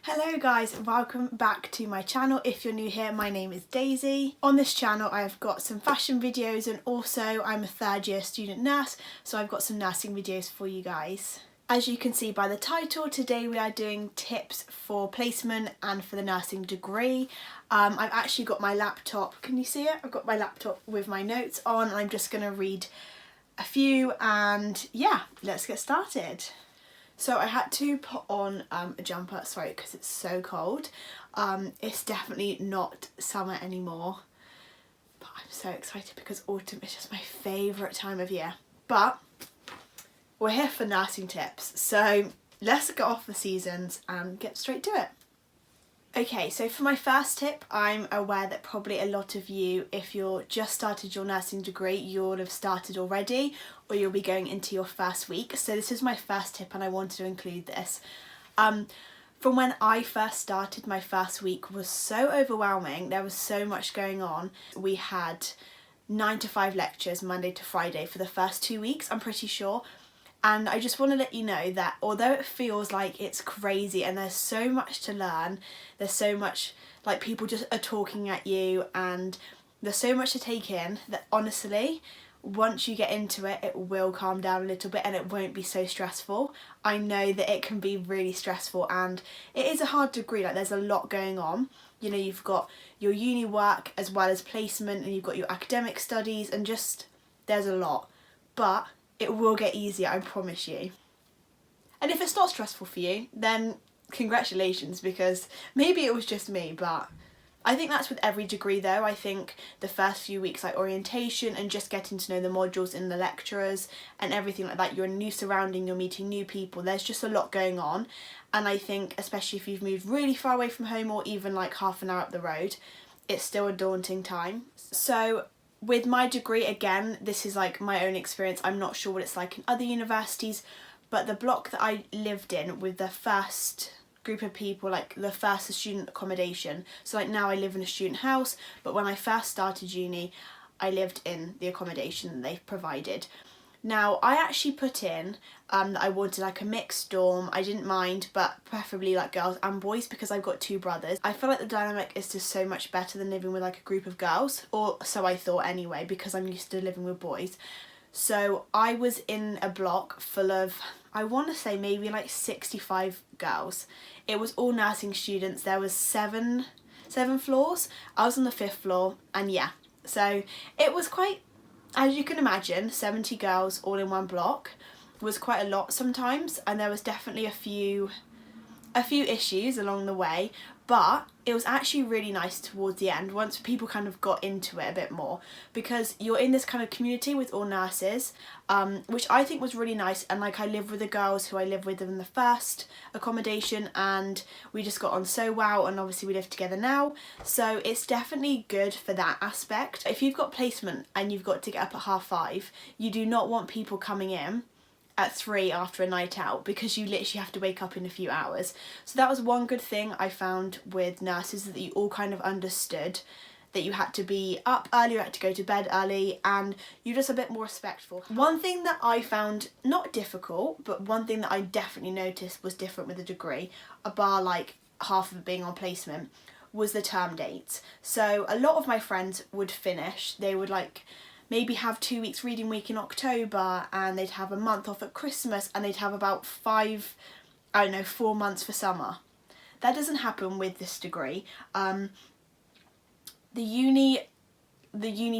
Hello guys, welcome back to my channel. If you're new here, my name is Daisy. On this channel I've got some fashion videos and also I'm a third year student nurse, so I've got some nursing videos for you guys. As you can see by the title, today we are doing tips for placement and for the nursing degree. I've actually got my laptop, can you see it? I've got my laptop with my notes on and I'm just going to read a few and yeah, let's get started. So I had to put on a jumper, sorry, because it's so cold. It's definitely not summer anymore, but I'm so excited because autumn is just my favourite time of year. But we're here for nursing tips, so let's get off the seasons and get straight to it. Okay, so for my first tip, I'm aware that probably a lot of you, if you're just started your nursing degree, you'll have started already or you'll be going into your first week. So this is my first tip and I wanted to include this. From when I first started, my first week was so overwhelming. There was so much going on. We had 9 to 5 lectures Monday to Friday for the first 2 weeks, I'm pretty sure. And I just want to let you know that although it feels like it's crazy and there's so much to learn, there's so much, like, people just are talking at you and there's so much to take in, that honestly, once you get into it, it will calm down a little bit and it won't be so stressful. I know that it can be really stressful and it is a hard degree, like there's a lot going on. You know, you've got your uni work as well as placement and you've got your academic studies and just, there's a lot. But it will get easier, I promise you. And if it's not stressful for you, then congratulations, because maybe it was just me, but I think that's with every degree though. I think the first few weeks, like orientation and just getting to know the modules and the lecturers and everything like that, you're in a new surrounding, you're meeting new people, there's just a lot going on. And I think especially if you've moved really far away from home or even like half an hour up the road, it's still a daunting time. So with my degree, again, this is like my own experience. I'm not sure what it's like in other universities, but the block that I lived in with the first group of people, like the first student accommodation, so like now I live in a student house, but when I first started uni, I lived in the accommodation that they've provided. Now, I actually put in that I wanted like a mixed dorm. I didn't mind, but preferably like girls and boys because I've got 2 brothers. I feel like the dynamic is just so much better than living with like a group of girls, or so I thought anyway, because I'm used to living with boys. So I was in a block full of, I want to say maybe like 65 girls. It was all nursing students. There was seven floors. I was on the 5th floor, and yeah, so it was quite, as you can imagine, 70 girls all in one block was quite a lot sometimes, and there was definitely a few issues along the way, but it was actually really nice towards the end once people kind of got into it a bit more, because you're in this kind of community with all nurses, which I think was really nice. And like, I live with the girls who I lived with in the first accommodation and we just got on so well, and obviously we live together now, so it's definitely good for that aspect. If you've got placement and you've got to get up at 5:30, you do not want people coming in at 3 after a night out, because you literally have to wake up in a few hours. So that was one good thing I found with nurses, that you all kind of understood that you had to be up early, you had to go to bed early, and you're just a bit more respectful. One thing that I found not difficult, but one thing that I definitely noticed was different with the degree, a bar like half of it being on placement, was the term dates. So a lot of my friends would finish, they would like maybe have 2 weeks reading week in October, and they'd have a month off at Christmas, and they'd have about 4 months for summer. That doesn't happen with this degree. The uni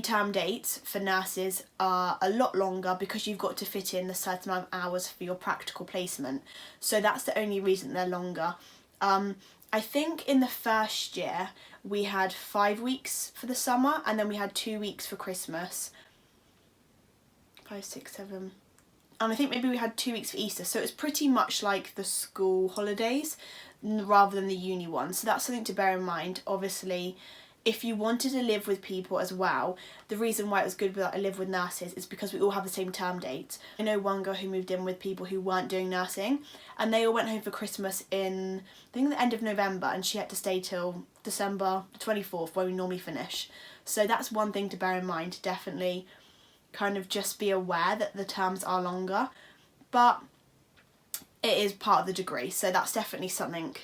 term dates for nurses are a lot longer because you've got to fit in a certain amount of hours for your practical placement. So that's the only reason they're longer. I think in the first year we had 5 weeks for the summer, and then we had 2 weeks for Christmas. 5, 6, 7. And I think maybe we had 2 weeks for Easter. So it's pretty much like the school holidays rather than the uni one. So that's something to bear in mind. Obviously, if you wanted to live with people as well, the reason why it was good that I live with nurses is because we all have the same term dates. I know one girl who moved in with people who weren't doing nursing, and they all went home for Christmas in, I think, the end of November, and she had to stay till December 24th, where we normally finish. So that's one thing to bear in mind. Definitely kind of just be aware that the terms are longer, but it is part of the degree, so that's definitely something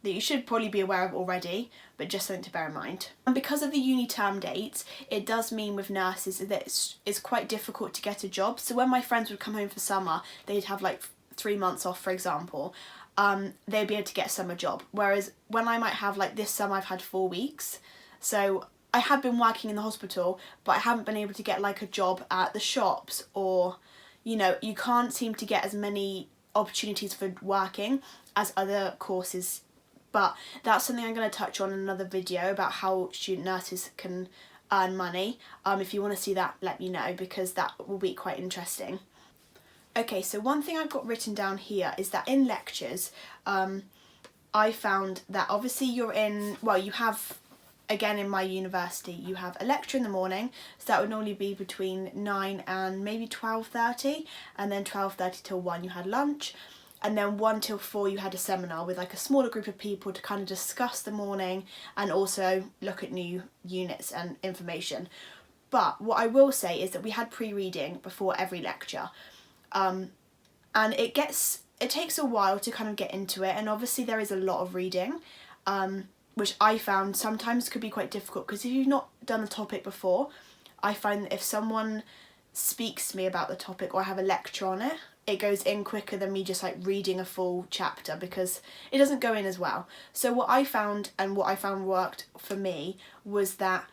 that you should probably be aware of already, but just something to bear in mind. And because of the uni term dates, it does mean with nurses that it's quite difficult to get a job. So when my friends would come home for summer, they'd have like 3 months off, for example, they'd be able to get a summer job. Whereas when I might have, like this summer I've had 4 weeks, so I have been working in the hospital, but I haven't been able to get like a job at the shops, or, you know, you can't seem to get as many opportunities for working as other courses. But that's something I'm going to touch on in another video about how student nurses can earn money. If you want to see that, let me know, because that will be quite interesting. Okay, so one thing I've got written down here is that in lectures, I found that obviously you have, again in my university, you have a lecture in the morning, so that would normally be between 9 and maybe 12:30, and then 12:30 till 1 you had lunch, and then 1 till 4 you had a seminar with like a smaller group of people to kind of discuss the morning and also look at new units and information. But what I will say is that we had pre-reading before every lecture, and it takes a while to kind of get into it, and obviously there is a lot of reading, which I found sometimes could be quite difficult, because if you've not done the topic before, I find that if someone speaks to me about the topic or I have a lecture on it, it goes in quicker than me just like reading a full chapter, because it doesn't go in as well. So what I found worked for me was that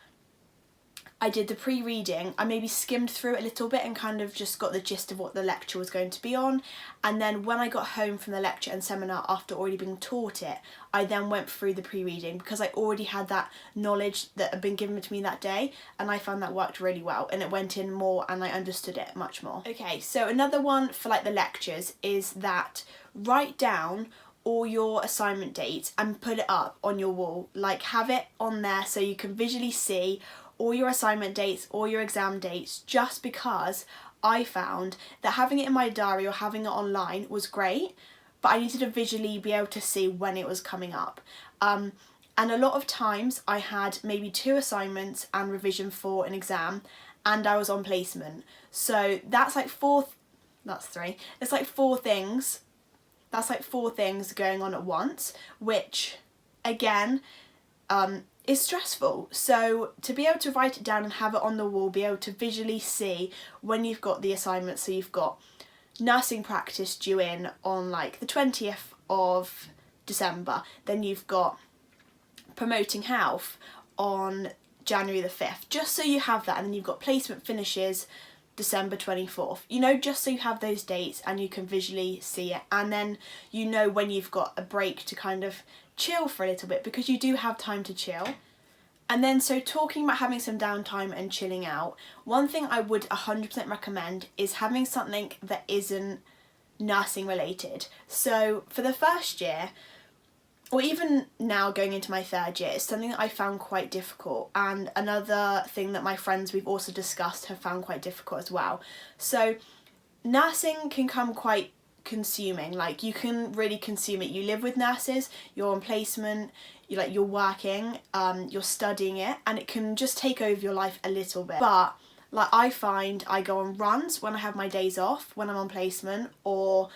I did the pre-reading, I maybe skimmed through it a little bit and kind of just got the gist of what the lecture was going to be on, and then when I got home from the lecture and seminar after already being taught it, I then went through the pre-reading because I already had that knowledge that had been given to me that day, and I found that worked really well, and it went in more and I understood it much more. Okay, so another one for like the lectures is that write down all your assignment dates and put it up on your wall, like have it on there so you can visually see all your assignment dates, all your exam dates, just because I found that having it in my diary or having it online was great, but I needed to visually be able to see when it was coming up. And a lot of times I had maybe 2 assignments and revision for an exam, and I was on placement. So that's like 4 things. That's like 4 things going on at once, which again, is stressful. So to be able to write it down and have it on the wall, be able to visually see when you've got the assignments, so you've got nursing practice due in on like the 20th of December, then you've got promoting health on January the 5th, just so you have that, and then you've got placement finishes December 24th, you know, just so you have those dates and you can visually see it, and then you know when you've got a break to kind of chill for a little bit, because you do have time to chill. And then, so talking about having some downtime and chilling out, one thing I would 100% recommend is having something that isn't nursing related. So for the first year, or even now going into my 3rd year, it's something that I found quite difficult, and another thing that my friends we've also discussed have found quite difficult as well. So nursing can come quite consuming, like you can really consume it. You live with nurses, you're on placement, you're working, you're studying it, and it can just take over your life a little bit. But like I find I go on runs when I have my days off when I'm on placement, or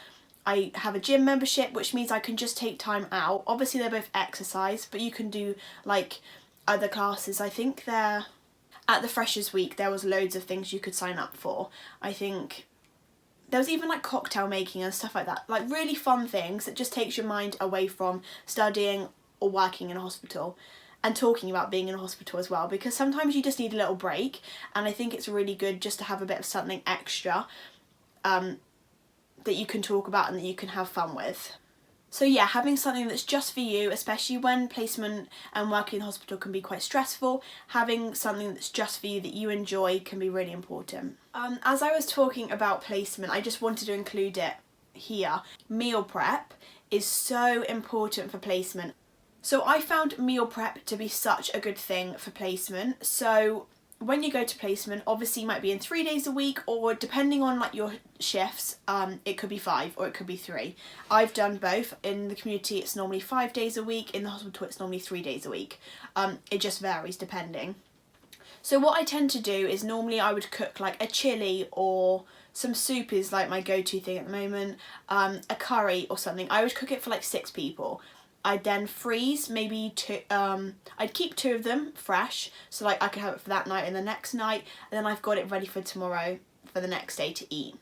I have a gym membership, which means I can just take time out. Obviously they're both exercise, but you can do like other classes. I think at the Freshers Week there was loads of things you could sign up for. I think there was even like cocktail making and stuff like that, like really fun things that just takes your mind away from studying or working in a hospital, and talking about being in a hospital as well, because sometimes you just need a little break, and I think it's really good just to have a bit of something extra that you can talk about and that you can have fun with. So yeah, having something that's just for you, especially when placement and working in the hospital can be quite stressful, having something that's just for you that you enjoy can be really important. As I was talking about placement, I just wanted to include it here. Meal prep is so important for placement. So I found meal prep to be such a good thing for placement. So when you go to placement, obviously you might be in 3 days a week, or depending on like your shifts, it could be 5 or it could be 3. I've done both. In the community it's normally 5 days a week, in the hospital it's normally 3 days a week. It just varies depending. So what I tend to do is normally I would cook like a chilli, or some soup is like my go-to thing at the moment, a curry or something. I would cook it for like 6 people. I'd then freeze maybe two, I'd keep 2 of them fresh, so like I could have it for that night and the next night, and then I've got it ready for tomorrow for the next day to eat.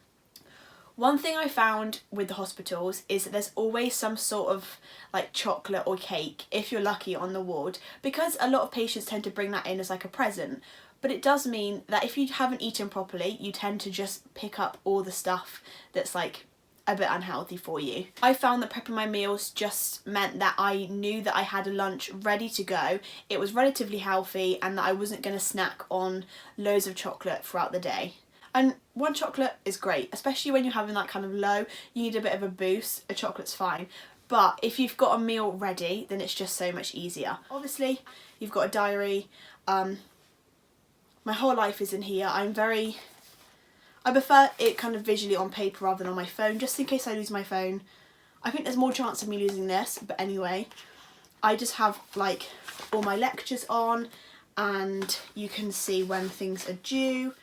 One thing I found with the hospitals is that there's always some sort of like chocolate or cake, if you're lucky, on the ward, because a lot of patients tend to bring that in as like a present. But it does mean that if you haven't eaten properly, you tend to just pick up all the stuff that's like a bit unhealthy for you. I found that prepping my meals just meant that I knew that I had a lunch ready to go, it was relatively healthy, and that I wasn't going to snack on loads of chocolate throughout the day. And one chocolate is great, especially when you're having that kind of low, you need a bit of a boost, a chocolate's fine. But if you've got a meal ready, then it's just so much easier. Obviously, you've got a diary. My whole life is in here. I prefer it kind of visually on paper rather than on my phone, just in case I lose my phone. I think there's more chance of me losing this, but anyway. I just have like all my lectures on, and you can see when things are due.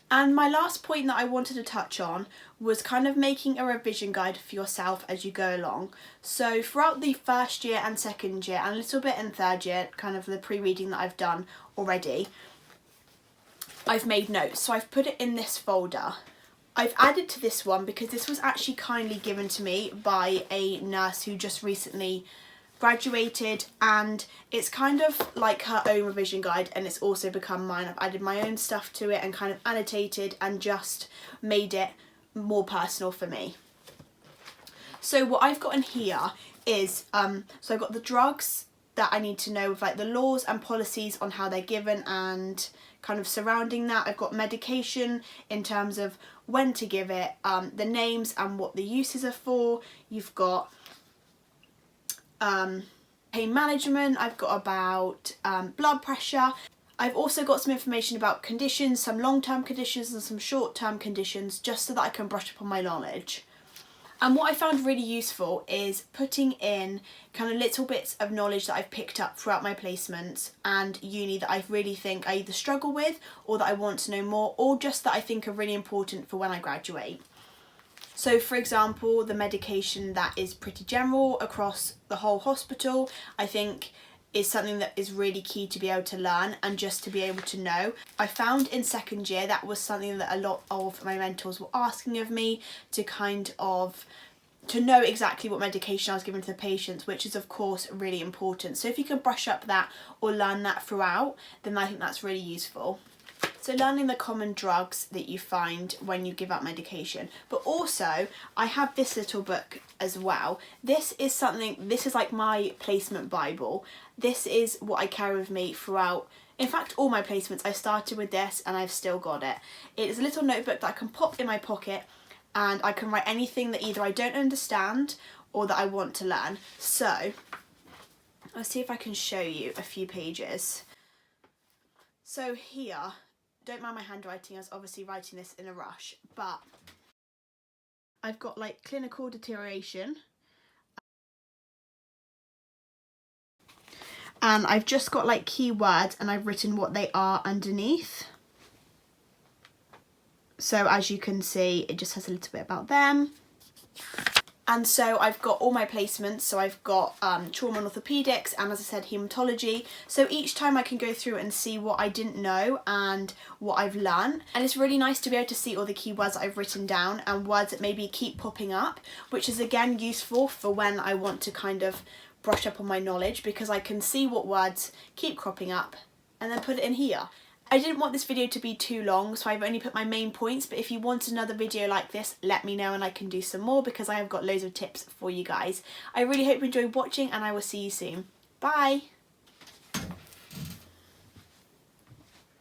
And my last point that I wanted to touch on was kind of making a revision guide for yourself as you go along. So throughout the first year and second year, and a little bit in third year, kind of the pre-reading that I've done already, I've made notes. So I've put it in this folder. I've added to this one because this was actually kindly given to me by a nurse who just recently graduated, and it's kind of like her own revision guide, and it's also become mine. I've added my own stuff to it and kind of annotated and just made it more personal for me. So what I've got in here is, so I've got the drugs that I need to know, with like the laws and policies on how they're given and kind of surrounding that. I've got medication in terms of when to give it, the names and what the uses are for. You've got pain management. I've got about blood pressure. I've also got some information about conditions, some long-term conditions and some short-term conditions, just so that I can brush up on my knowledge. And what I found really useful is putting in kind of little bits of knowledge that I've picked up throughout my placements and uni that I really think I either struggle with, or that I want to know more, or just that I think are really important for when I graduate. So for example, the medication that is pretty general across the whole hospital, I think is something that is really key to be able to learn and just to be able to know. I found in second year that was something that a lot of my mentors were asking of me, to kind of to know exactly what medication I was giving to the patients, which is of course really important. So if you can brush up that or learn that throughout, then I think that's really useful. So learning the common drugs that you find when you give out medication. But also, I have this little book as well. This is like my placement Bible. This is what I carry with me throughout, in fact, all my placements. I started with this and I've still got it. It is a little notebook that I can pop in my pocket, and I can write anything that either I don't understand or that I want to learn. So, let's see if I can show you a few pages. So here, don't mind my handwriting, I was obviously writing this in a rush, but I've got like clinical deterioration, and I've just got like keywords and I've written what they are underneath. So as you can see, it just has a little bit about them. And so I've got all my placements, so I've got trauma and orthopaedics, and as I said, haematology. So each time I can go through and see what I didn't know and what I've learned. And it's really nice to be able to see all the keywords that I've written down and words that maybe keep popping up, which is again useful for when I want to kind of brush up on my knowledge, because I can see what words keep cropping up and then put it in here. I didn't want this video to be too long, so I've only put my main points, but if you want another video like this, let me know and I can do some more, because I have got loads of tips for you guys. I really hope you enjoyed watching, and I will see you soon. Bye!